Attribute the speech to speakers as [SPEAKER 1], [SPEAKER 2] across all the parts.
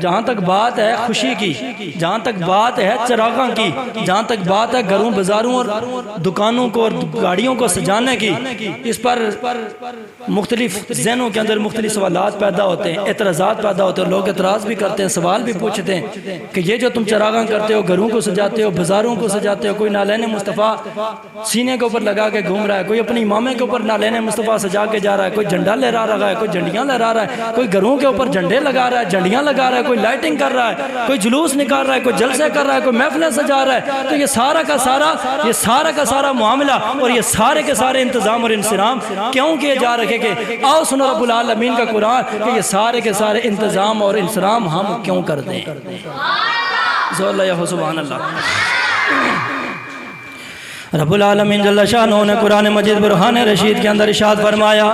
[SPEAKER 1] جہاں تک بات ہے خوشی کی، جہاں تک بات ہے چراغاں کی، جہاں تک بات ہے گھروں بازاروں اور دکانوں کو اور گاڑیوں کو سجانے کی، اس پر مختلف ذہنوں کے اندر مختلف سوالات پیدا ہوتے ہیں، اعتراضات پیدا ہوتے ہیں، لوگ اعتراض بھی کرتے ہیں، سوال بھی پوچھتے ہیں کہ یہ جو تم چراغاں کرتے ہو، گھروں کو سجاتے ہو، بازاروں کو سجاتے ہو، کوئی نالین مصطفیٰ سینے کے اوپر لگا کے گھوم رہا ہے، کوئی اپنی امامے کے اوپر نالین مصطفیٰ سجا کے جا رہا ہے، کوئی جھنڈا لہرا رہا ہے، کوئی جھنڈیاں لہرا رہا ہے، کوئی گھروں کے اوپر جھنڈے لگا رہا ہے، جھنڈیاں لگا رہا ہے، کوئی لائٹنگ کر رہا ہے، کوئی جلوس نکال رہا ہے، کوئی جلسے کر رہا ہے، کوئی محفلیں سجا رہا ہے۔ تو یہ سارا کا سارا معاملہ اور یہ سارے کے سارے انتظام اور انصرام کیوں کیے جا رکھے کہ آؤ سنو رب العالمین کا قرآن کہ یہ سارے کے سارے انتظام اور انصرام ہم کیوں کر دیں۔ سبحان اللہ۔ رب العالمین جل شانہ نے قرآن مجید برہان رشید کے اندر ارشاد فرمایا،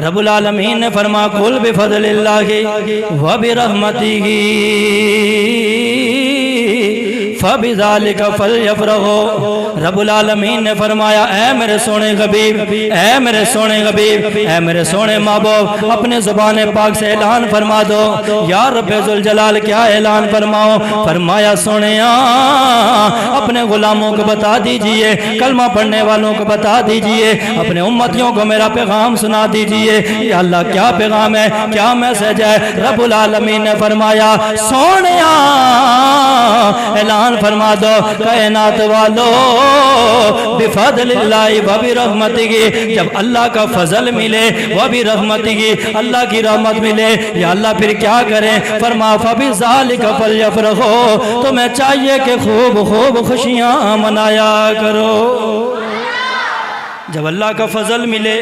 [SPEAKER 1] رب العالمین نے فرمایا قل بفضل اللہ وبرحمتہ فبذالک فلیفرحوا۔ رب العالمین نے فرمایا اے میرے سونے حبیب، اے میرے سونے حبیب، اے میرے سونے محبوب، اپنے زبان پاک سے اعلان فرما دو۔ یا رب ذوالجلال کیا اعلان فرماؤ؟ فرمایا سونیا اپنے غلاموں کو بتا دیجئے، کلمہ پڑھنے والوں کو بتا دیجئے، اپنے امتیوں کو میرا پیغام سنا دیجئے۔ یا اللہ کیا پیغام ہے، کیا میسج ہے؟ رب العالمین نے فرمایا سونیا اعلان فرما دو کائنات والو بفضل اللہ وبرحمتہ، جب اللہ کا فضل ملے وبرحمتہ اللہ کی رحمت ملے، یا اللہ پھر کیا کریں؟ فرما فبذالک فلیفرحوا، تمہیں چاہیے کہ خوب خوب خوشیاں منایا کرو۔ جب اللہ کا فضل ملے،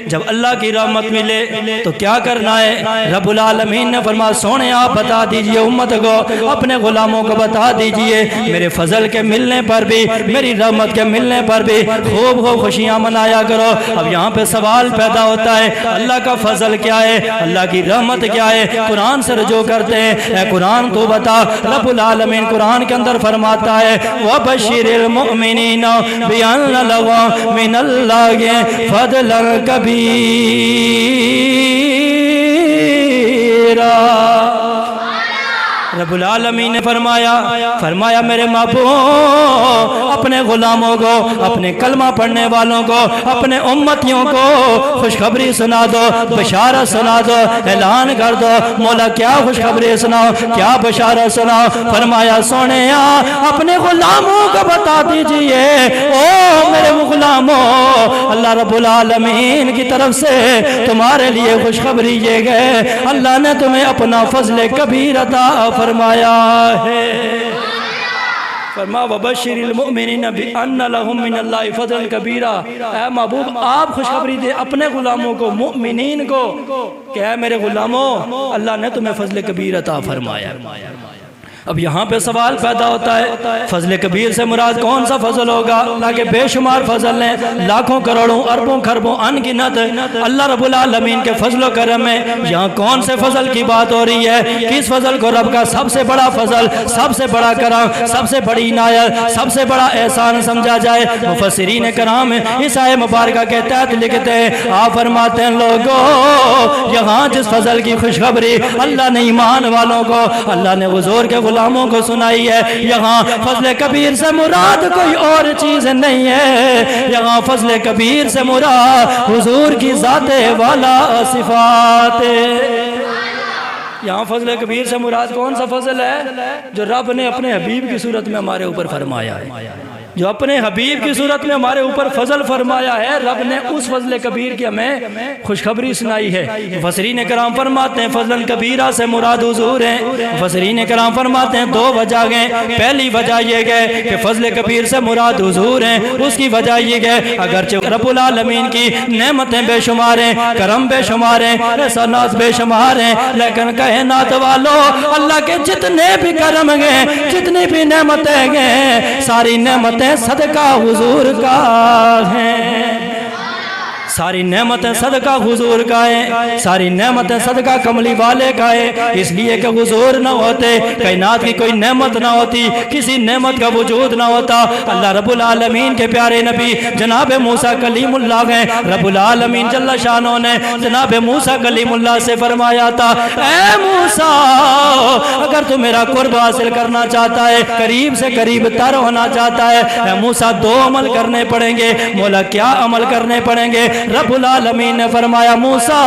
[SPEAKER 1] جب اللہ کی رحمت ملے تو کیا کرنا ہے؟ رب العالمین نے فرمایا سونے آپ بتا دیجئے امت کو، اپنے غلاموں کو بتا دیجئے میرے فضل کے ملنے پر بھی، میری رحمت کے ملنے پر بھی خوب خوب خوشیاں منایا کرو۔ اب یہاں پہ سوال پیدا ہوتا ہے اللہ کا فضل کیا ہے، اللہ کی رحمت کیا ہے؟ قرآن سے رجوع کرتے ہیں، اے قرآن تو بتا۔ رب العالمین قرآن کے اندر فرماتا ہے وَبَشِّرِ الْمُؤْمِنِينَ بِأَنَّ لَهُم مِّنَ اللَّهِ فضلا کبیرا۔ رب العالمین نے فرمایا میرے محبوب اپنے غلاموں کو، اپنے کلمہ پڑھنے والوں کو، اپنے امتیوں کو خوشخبری سنا دو، بشارت سنا دو، اعلان کر دو۔ مولا کیا خوشخبری سناؤ، کیا بشارت سناؤ؟ فرمایا سونیا اپنے غلاموں کو بتا دیجئے او میرے غلاموں، اللہ رب العالمین کی طرف سے تمہارے لیے خوشخبری یہ گئے، اللہ نے تمہیں اپنا فضل کبیر عطا فرمایا ہے۔ فرمایا وَبَشِّرِ الْمُؤْمِنِينَ بِأَنَّ لَهُم مِّنَ اللَّهِ فَضْلًا كَبِيرًا۔ اے محبوب آپ خوشخبری دے اپنے غلاموں کو، مؤمنین کو کہ اے میرے غلاموں اللہ نے تمہیں فضل کبیر عطا فرمایا۔ اب یہاں پہ سوال پیدا ہوتا ہے فضل کبیر سے مراد کون سا فضل ہوگا؟ اللہ کے بے شمار فضل ہیں، لاکھوں کروڑوں اربوں خربوں ان گنت اللہ رب العالمین کے فضل و کرم میں یہاں کون سے فضل کی بات ہو رہی ہے؟ کس فضل کو رب کا سب سے بڑا فضل، سب سے بڑا کرم، سب سے بڑی عنایت، سب سے بڑا احسان سمجھا جائے؟ مفسرین کرام اس آیت مبارکہ کے تحت لکھتے ہیں، آپ فرماتے ہیں لوگوں یہاں جس فضل کی خوشخبری اللہ نے ایمان والوں کو، اللہ نے حضور کے غلاموں کو سنائی ہے، یہاں فضل کبیر سے مراد کوئی اور چیز نہیں ہے، یہاں فضل کبیر سے مراد حضور کی ذات والا صفات۔ یہاں فضل کبیر سے مراد کون سا فضل ہے؟ جو رب نے اپنے حبیب کی صورت میں ہمارے اوپر فرمایا ہے، جو اپنے حبیب کی صورت میں ہمارے اوپر فضل فرمایا ہے، رب نے اس فضل کبیر کی ہمیں خوشخبری سنائی ہے۔ مفسرین کرام فرماتے ہیں فضل کبیرہ سے مراد حضور ہیں۔ مفسرین کرام فرماتے ہیں دو وجہ گئے، پہلی وجہ یہ گئے کہ فضل کبیر سے مراد حضور ہیں، اس کی وجہ یہ گئے اگرچہ رب العالمین کی نعمتیں بے شمار ہیں، کرم بے شمار ہیں، احسانات بے شمار ہیں، لیکن کائنات والو اللہ کے جتنے بھی کرم گئے، جتنی بھی نعمتیں گئے، ساری نعمتیں صدقہ حضور کا ہے، ساری نعمتیں صدقہ حضور کا ہے، ساری نعمتیں صدقہ کملی والے کا ہے، اس لیے کہ حضور نہ ہوتے کائنات کی کوئی نعمت نہ ہوتی، کسی نعمت کا وجود نہ ہوتا۔ اللہ رب العالمین کے پیارے نبی جناب موسیٰ کلیم اللہ ہیں، رب العالمین جل شانہ نے جناب موسیٰ کلیم اللہ سے فرمایا تھا، اے موسیٰ اگر تو میرا قرب حاصل کرنا چاہتا ہے، قریب سے قریب تر ہونا چاہتا ہے، اے موسیٰ دو عمل کرنے پڑیں گے۔ مولا کیا عمل کرنے پڑیں گے؟ رب العالمین نے فرمایا موسیٰ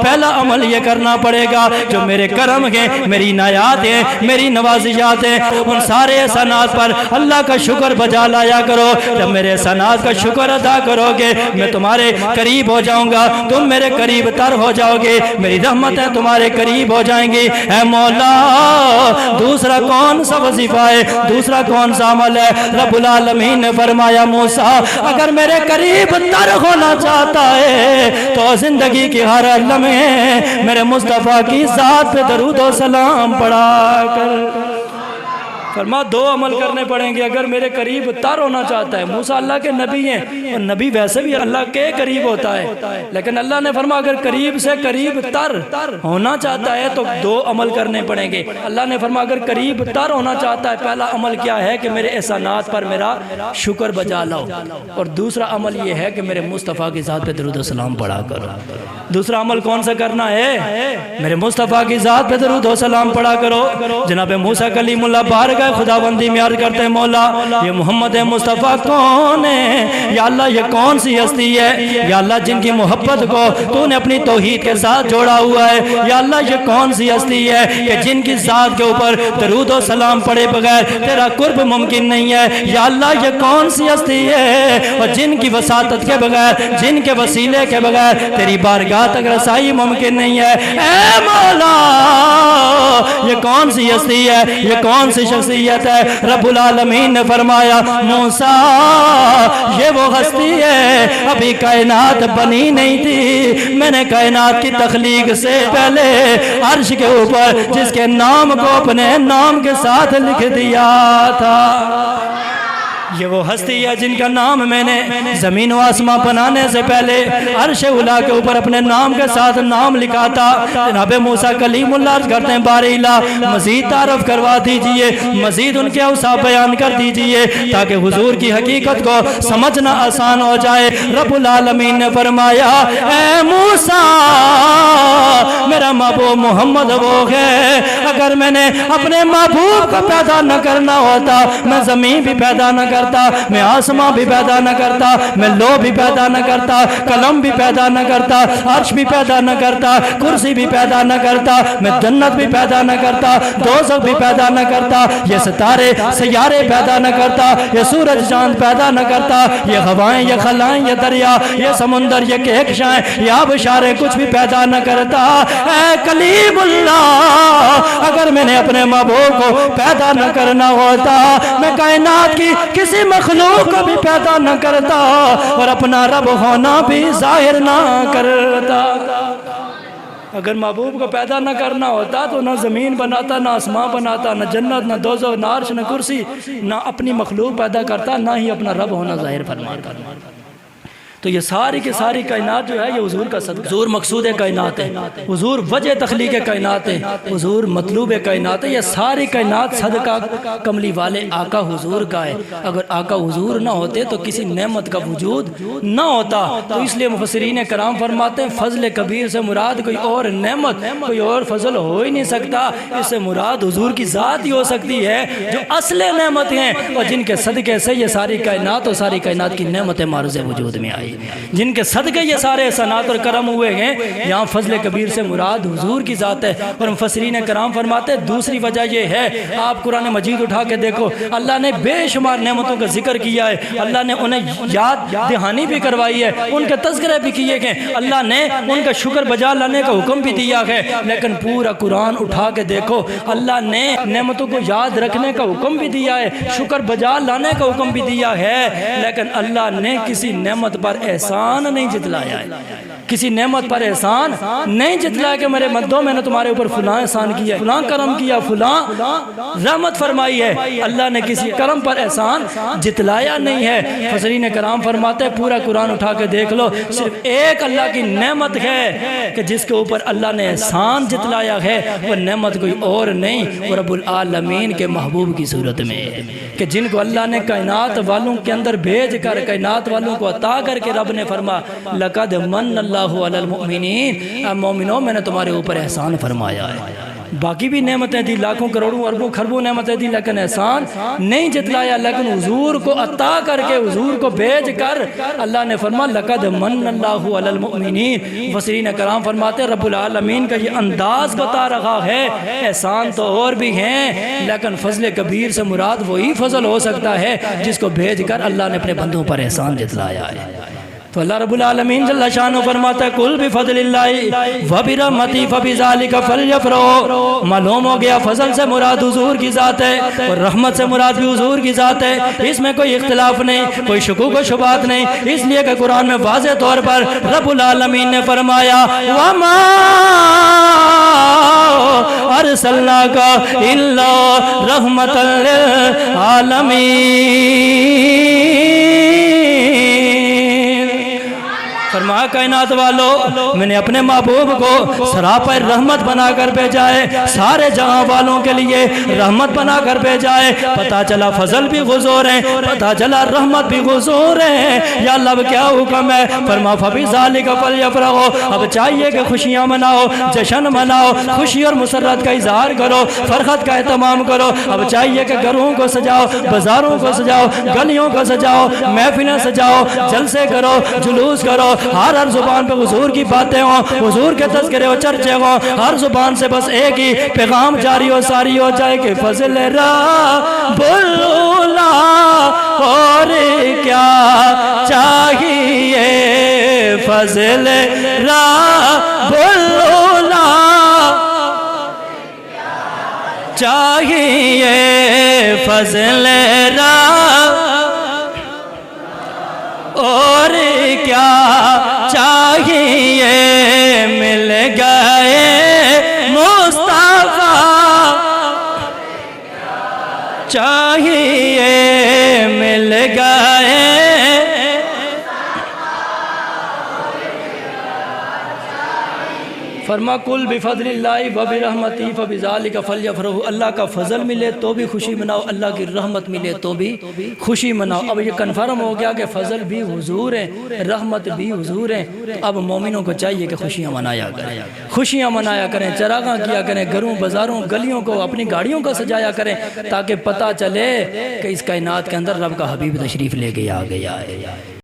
[SPEAKER 1] پہلا عمل یہ کرنا پڑے گا جو میرے کرم ہیں، میری عنایات ہیں، میری نوازشات ہیں، ان سارے احسانات پر اللہ کا شکر بجا لایا کرو۔ جب میرے احسانات کا شکر ادا کرو گے میں تمہارے قریب ہو جاؤں گا، تم میرے قریب تر ہو جاؤ گے، میری رحمتیں تمہارے قریب ہو جائیں گی۔ اے مولا دوسرا کون سا وظیفہ ہے، دوسرا کون سا عمل ہے؟ رب العالمین نے فرمایا موسیٰ اگر میرے قریب تر ہونا چاہتا ہے تو زندگی کی ہر لمحے میرے مصطفیٰ کی ذات پہ درود و سلام پڑھا کر۔ فرما دو عمل کرنے پڑیں گے اگر میرے قریب تر ہونا چاہتا ہے۔ موسیٰ اللہ کے نبی ہیں اور نبی ویسے بھی اللہ کے قریب ہوتا ہے، لیکن اللہ نے فرما اگر قریب سے قریب تر ہونا چاہتا ہے تو دو عمل کرنے پڑیں گے۔ اللہ نے فرما اگر قریب تر ہونا چاہتا ہے پہلا عمل کیا ہے کہ میرے احسانات پر میرا شکر بجا لاؤ، اور دوسرا عمل یہ ہے کہ میرے مصطفیٰ کی ذات پہ درود و سلام پڑھا کرو۔ دوسرا عمل کون سا کرنا ہے؟ میرے مصطفیٰ کی ذات پہ درود و سلام پڑھا کرو۔ جناب موسیٰ کلیم اللہ بارگاہ خدا بندی میں عرض کرتے ہیں مولا یہ محمد مصطفیٰ کون ہے؟ یا اللہ یہ کون سی ہستی ہے یا اللہ جن کی محبت کو تو نے اپنی توحید کے ساتھ جوڑا ہوا ہے؟ یا اللہ یہ کون سی ہستی ہے کہ جن کی ذات کے اوپر درود و سلام پڑے بغیر تیرا قرب ممکن نہیں ہے؟ یا اللہ یہ کون سی ہستی ہے اور جن کی وساطت کے بغیر جن کے وسیلے کے بغیر تیری بارگاہ تک رسائی ممکن نہیں ہے؟ اے مولا یہ کون سی ہستی ہے، یہ کون سی شخصیت ہے؟ رب العالمین نے فرمایا موسیٰ یہ وہ ہستی ہے ابھی کائنات بنی نہیں تھی، میں نے کائنات کی تخلیق سے پہلے عرش کے اوپر جس کے نام کو اپنے نام کے ساتھ لکھ دیا تھا۔ یہ وہ ہستی ہے جن کا نام میں نے زمین و آسمان بنانے سے پہلے عرش اولا کے اوپر اپنے نام کے ساتھ نام لکھا تھا۔ جناب موسیٰ کلیم اللہ عرض کرتے ہیں باری الہ مزید تعارف کروا دیجئے، مزید ان کے اوصاف بیان کر دیجئے تاکہ حضور کی حقیقت کو سمجھنا آسان ہو جائے۔ رب العالمین نے فرمایا اے موسیٰ میرا محبوب محمد وہ ہے اگر میں نے اپنے محبوب کو پیدا نہ کرنا ہوتا میں زمین بھی پیدا نہ کرتا، میں آسمان بھی پیدا نہ کرتا، میں لو بھی پیدا نہ کرتا، قلم بھی پیدا نہ کرتا، عرش بھی پیدا نہ کرتا، کرسی بھی پیدا نہ کرتا، میں جنت بھی پیدا نہ کرتا، دوزخ بھی پیدا نہ کرتا، یہ ستارے سیارے پیدا نہ کرتا، یہ سورج چاند پیدا نہ کرتا، یہ ہوائیں یہ خلائیں یہ دریا یہ سمندر یہ کہکشائیں یہ آبشاریں کچھ بھی پیدا نہ کرتا۔ اے کلیم اللہ اگر میں نے اپنے محبوب کو پیدا نہ کرنا ہوتا میں کائنات کی کسی مخلوق کو بھی پیدا نہ کرتا اور اپنا رب ہونا بھی ظاہر نہ کرتا۔ اگر محبوب کو پیدا نہ کرنا ہوتا تو نہ زمین بناتا، نہ آسمان بناتا، نہ جنت، نہ دوزخ، نہ عرش، نہ کرسی، نہ اپنی مخلوق پیدا کرتا، نہ ہی اپنا رب ہونا ظاہر فرماتا۔ تو یہ ساری کی ساری کائنات جو ہے یہ حضور کا صدقہ، حضور مقصود کائنات ہے، حضور وجہ تخلیق کائنات ہے، حضور مطلوب کائنات ہے، یہ ساری کائنات صدقہ کملی والے آقا حضور کا ہے۔ اگر آقا حضور نہ ہوتے تو کسی نعمت کا وجود نہ ہوتا۔ تو اس لیے مفسرین کرام فرماتے ہیں فضل کبیر سے مراد کوئی اور نعمت کوئی اور فضل ہو ہی نہیں سکتا، اس سے مراد حضور کی ذات ہی ہو سکتی ہے جو اصل نعمت ہیں اور جن کے صدقے سے یہ ساری کائنات اور ساری کائنات کی نعمتیں معرض وجود میں آئی، جن کے صدقے یہ سارے احسانات اور کرم ہوئے ہیں۔ یہاں فضل کبیر سے مراد حضور کی ذات ہے۔ اور مفسرین کرام فرماتے ہیں دوسری وجہ یہ ہے، آپ قرآن مجید اٹھا کے دیکھو اللہ نے بے شمار نعمتوں کا ذکر کیا ہے، اللہ نے انہیں یاد دہانی بھی کروائی ہے، ان کے تذکرے بھی کیے گئے، اللہ نے ان کا شکر بجا لانے کا حکم بھی دیا ہے، لیکن پورا قرآن اٹھا کے دیکھو اللہ نے نعمتوں کو یاد رکھنے کا حکم بھی دیا ہے، شکر بجا لانے کا حکم بھی دیا ہے، لیکن اللہ نے کسی نعمت پر احسان نہیں جتلایا ہے، کسی نعمت پر احسان نہیں جتلایا کہ میرے بندوں میں نے تمہارے اوپر فلاں احسان کیا ہے، فلاں کرم کیا، فلاں رحمت فرمائی ہے، اللہ نے کسی کرم پر احسان جتلایا نہیں ہے۔ مفسرین کرام فرماتے ہیں پورا قرآن اٹھا کے دیکھ لو، صرف ایک اللہ کی نعمت ہے کہ جس کے اوپر اللہ نے احسان جتلایا ہے، وہ نعمت کوئی اور نہیں، وہ رب العالمین کے محبوب کی صورت میں ہے، کہ جن کو اللہ نے کائنات والوں کے اندر بھیج کر کائنات والوں کو عطا کر کے رب نے فرما لقد من اللہ علی المؤمنین، اے مومنوں میں نے تمہارے اوپر احسان فرمایا ہے۔ باقی بھی نعمتیں دی، لاکھوں کروڑوں اربوں خربوں نعمتیں دی، لیکن احسان نہیں جتلایا، لیکن حضور کو عطا کر کے حضور کو بھیج کر اللہ نے فرما لقد من اللہ علی المؤمنین۔ مفسرین کرام فرماتے ہیں رب العالمین کا یہ انداز بتا رہا ہے احسان تو اور بھی ہیں، لیکن فضل کبیر سے مراد وہی فضل ہو سکتا ہے جس کو بھیج کر اللہ نے اپنے بندوں پر احسان جتلایا ہے۔ تو اللہ رب العالمین جل شانہ فرماتا ہے کل بفضل اللہ وبرحمتہ فبذالک فلیفرحوا، معلوم ہو گیا فضل سے مراد حضور کی ذات ہے اور رحمت سے مراد بھی حضور کی ذات ہے، اس میں کوئی اختلاف نہیں، کوئی شکوک و شبہات نہیں، اس لیے کہ قرآن میں واضح طور پر رب العالمین نے فرمایا وما ارسلناک الا رحمۃ للعالمین۔ فرمایا کائنات والو میں نے اپنے محبوب کو سراپا رحمت بنا کر بھیجا ہے، سارے جہاں والوں کے لیے رحمت بنا کر بھیجا ہے۔ پتہ چلا فضل بھی حضور ہیں، پتہ چلا رحمت بھی حضور ہیں، یا اللہ اب کیا حکم ہے؟ فرما فبذالک فلیفرحوا، اب چاہیے کہ خوشیاں مناؤ، جشن مناؤ، خوشی اور مسرت کا اظہار کرو، فرحت کا اہتمام کرو، اب چاہیے کہ گھروں کو سجاؤ، بازاروں کو سجاؤ، گلیوں کو سجاؤ، محفلیں سجاؤ، جلسے کرو، جلوس کرو، ہر زبان پہ حضور کی باتیں ہوں، حضور کے تذکرے و چرچے ہوں، ہر زبان سے بس ایک ہی پیغام جاری و ساری ہو جائے کہ فضل رب العلا، اور کیا چاہیے فضل رب العلا، چاہیے فضل رب، اور کیا چاہیے مل گئے مصطفیٰ، چاہیے مل گئے۔ فرما کل بفضل اللہ وبرحمتہ فبذالک فلیفرحوا، اللہ کا فضل ملے تو بھی خوشی مناؤ، اللہ کی رحمت ملے تو بھی خوشی مناؤ۔ اب یہ کنفرم ہو گیا کہ فضل بھی حضور ہیں، رحمت بھی حضور ہیں، اب مومنوں کو چاہیے کہ خوشیاں منایا کریں، خوشیاں منایا کریں، چراغاں کیا کریں، گھروں بازاروں گلیوں کو اپنی گاڑیوں کو سجایا کریں، تاکہ پتہ چلے کہ اس کائنات کے اندر رب کا حبیب تشریف لے کے آ گیا ہے۔